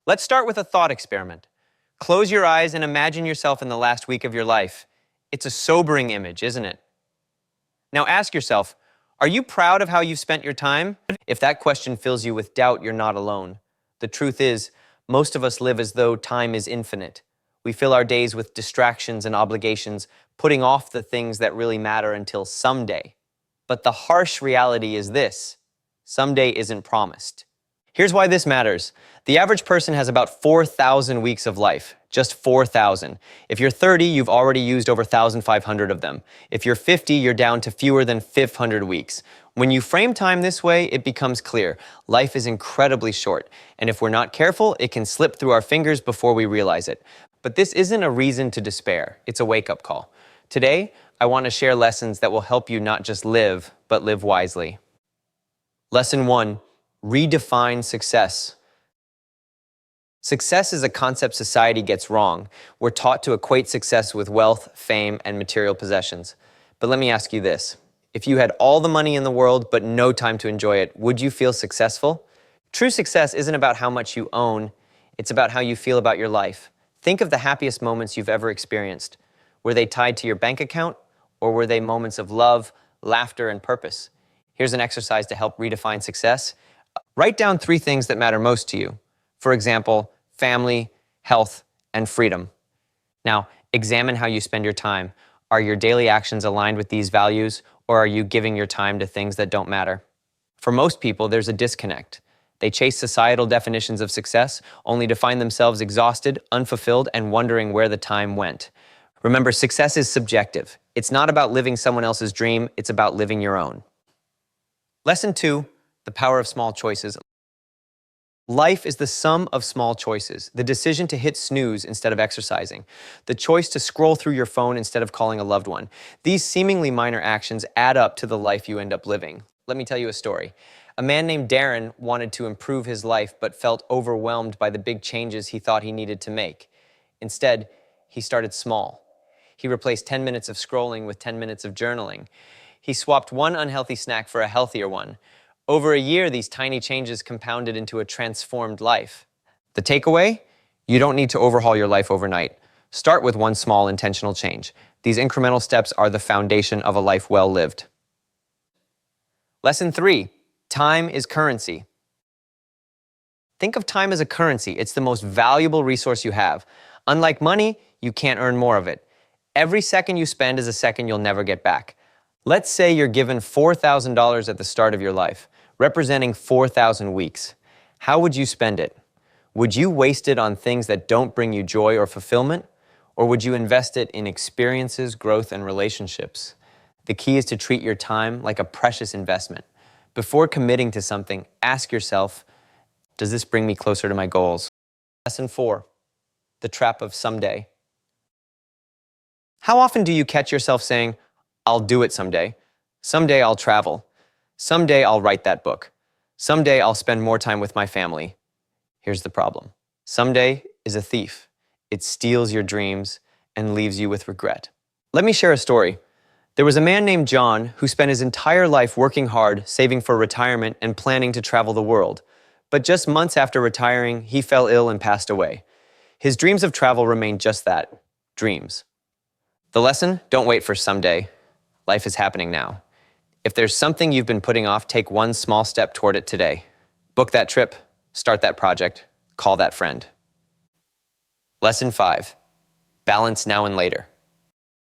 Let's start with a thought experiment. Close your eyes and imagine yourself in the last week of your life. It's a sobering image, isn't it? Now ask yourself, are you proud of how you've spent your time? If that question fills you with doubt, you're not alone. The truth is, most of us live as though time is infinite. We fill our days with distractions and obligations, putting off the things that really matter until someday. But the harsh reality is this: someday isn't promised. Here's why this matters. The average person has about 4,000 weeks of life, just 4,000. If you're 30, you've already used over 1,500 of them. If you're 50, you're down to fewer than 500 weeks. When you frame time this way, it becomes clear. Life is incredibly short, and if we're not careful, it can slip through our fingers before we realize it. But this isn't a reason to despair. It's a wake-up call. Today, I want to share lessons that will help you not just live, but live wisely. Lesson 1. Redefine success. Success is a concept society gets wrong. We're taught to equate success with wealth, fame, and material possessions. But let me ask you this. If you had all the money in the world but no time to enjoy it, would you feel successful? True success isn't about how much you own. It's about how you feel about your life. Think of the happiest moments you've ever experienced. Were they tied to your bank account, or were they moments of love, laughter, and purpose? Here's an exercise to help redefine success. Write down 3 things that matter most to you. For example, family, health, and freedom. Now, examine how you spend your time. Are your daily actions aligned with these values, or are you giving your time to things that don't matter? For most people, there's a disconnect. They chase societal definitions of success, only to find themselves exhausted, unfulfilled, and wondering where the time went. Remember, success is subjective. It's not about living someone else's dream, it's about living your own. Lesson 2, the power of small choices. Life is the sum of small choices. The decision to hit snooze instead of exercising. The choice to scroll through your phone instead of calling a loved one. These seemingly minor actions add up to the life you end up living. Let me tell you a story. A man named Darren wanted to improve his life but felt overwhelmed by the big changes he thought he needed to make. Instead, he started small. He replaced 10 minutes of scrolling with 10 minutes of journaling. He swapped one unhealthy snack for a healthier one. Over a year, these tiny changes compounded into a transformed life. The takeaway? You don't need to overhaul your life overnight. Start with one small intentional change. These incremental steps are the foundation of a life well lived. Lesson 3, time is currency. Think of time as a currency. It's the most valuable resource you have. Unlike money, you can't earn more of it. Every second you spend is a second you'll never get back. Let's say you're given $4,000 at the start of your life, representing 4,000 weeks. How would you spend it? Would you waste it on things that don't bring you joy or fulfillment? Or would you invest it in experiences, growth, and relationships? The key is to treat your time like a precious investment. Before committing to something, ask yourself, does this bring me closer to my goals? Lesson 4, the trap of someday. How often do you catch yourself saying, I'll do it someday. Someday I'll travel. Someday I'll write that book. Someday I'll spend more time with my family. Here's the problem. Someday is a thief. It steals your dreams and leaves you with regret. Let me share a story. There was a man named John who spent his entire life working hard, saving for retirement, and planning to travel the world. But just months after retiring, he fell ill and passed away. His dreams of travel remained just that, dreams. The lesson? Don't wait for someday. Life is happening now. If there's something you've been putting off, take one small step toward it today. Book that trip, start that project, call that friend. Lesson 5, balance now and later.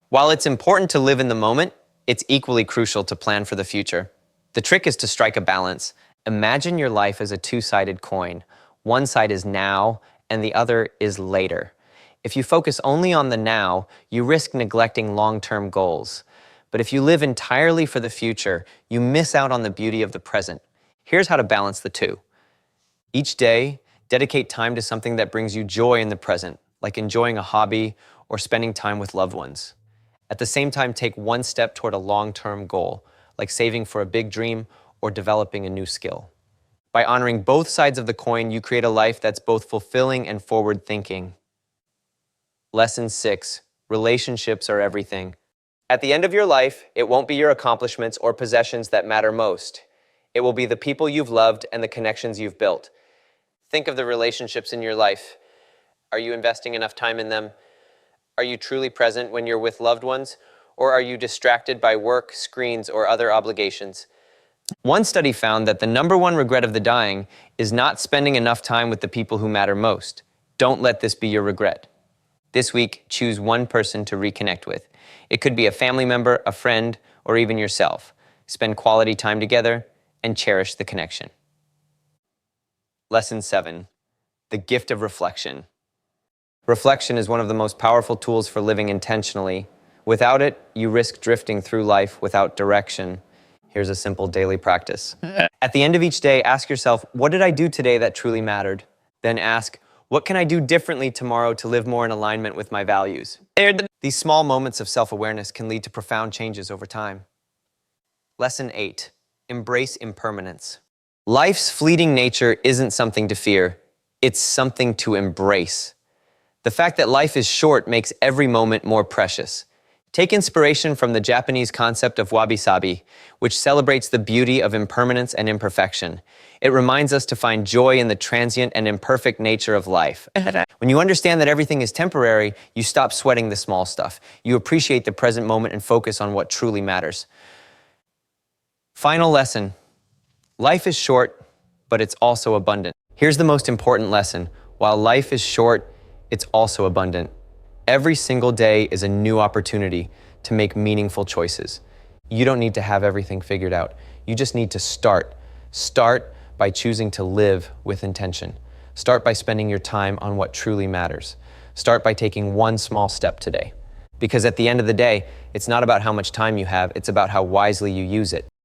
While it's important to live in the moment, it's equally crucial to plan for the future. The trick is to strike a balance. Imagine your life as a two-sided coin. One side is now, and the other is later. If you focus only on the now, you risk neglecting long-term goals. But if you live entirely for the future, you miss out on the beauty of the present. Here's how to balance the two. Each day, dedicate time to something that brings you joy in the present, like enjoying a hobby or spending time with loved ones. At the same time, take one step toward a long-term goal, like saving for a big dream or developing a new skill. By honoring both sides of the coin, you create a life that's both fulfilling and forward-thinking. Lesson 6, relationships are everything. At the end of your life, it won't be your accomplishments or possessions that matter most. It will be the people you've loved and the connections you've built. Think of the relationships in your life. Are you investing enough time in them? Are you truly present when you're with loved ones? Or are you distracted by work, screens, or other obligations? One study found that the number one regret of the dying is not spending enough time with the people who matter most. Don't let this be your regret. This week, choose one person to reconnect with. It could be a family member, a friend, or even yourself. Spend quality time together and cherish the connection. Lesson 7, the gift of reflection. Reflection is one of the most powerful tools for living intentionally. Without it, you risk drifting through life without direction. Here's a simple daily practice. At the end of each day, ask yourself, what did I do today that truly mattered? Then ask, what can I do differently tomorrow to live more in alignment with my values? These small moments of self-awareness can lead to profound changes over time. Lesson 8, embrace impermanence. Life's fleeting nature isn't something to fear, it's something to embrace. The fact that life is short makes every moment more precious. Take inspiration from the Japanese concept of wabi-sabi, which celebrates the beauty of impermanence and imperfection. It reminds us to find joy in the transient and imperfect nature of life. When you understand that everything is temporary, you stop sweating the small stuff. You appreciate the present moment and focus on what truly matters. Final lesson. Life is short, but it's also abundant. Here's the most important lesson. While life is short, it's also abundant. Every single day is a new opportunity to make meaningful choices. You don't need to have everything figured out. You just need to start. Start by choosing to live with intention. Start by spending your time on what truly matters. Start by taking one small step today. Because at the end of the day, it's not about how much time you have, it's about how wisely you use it.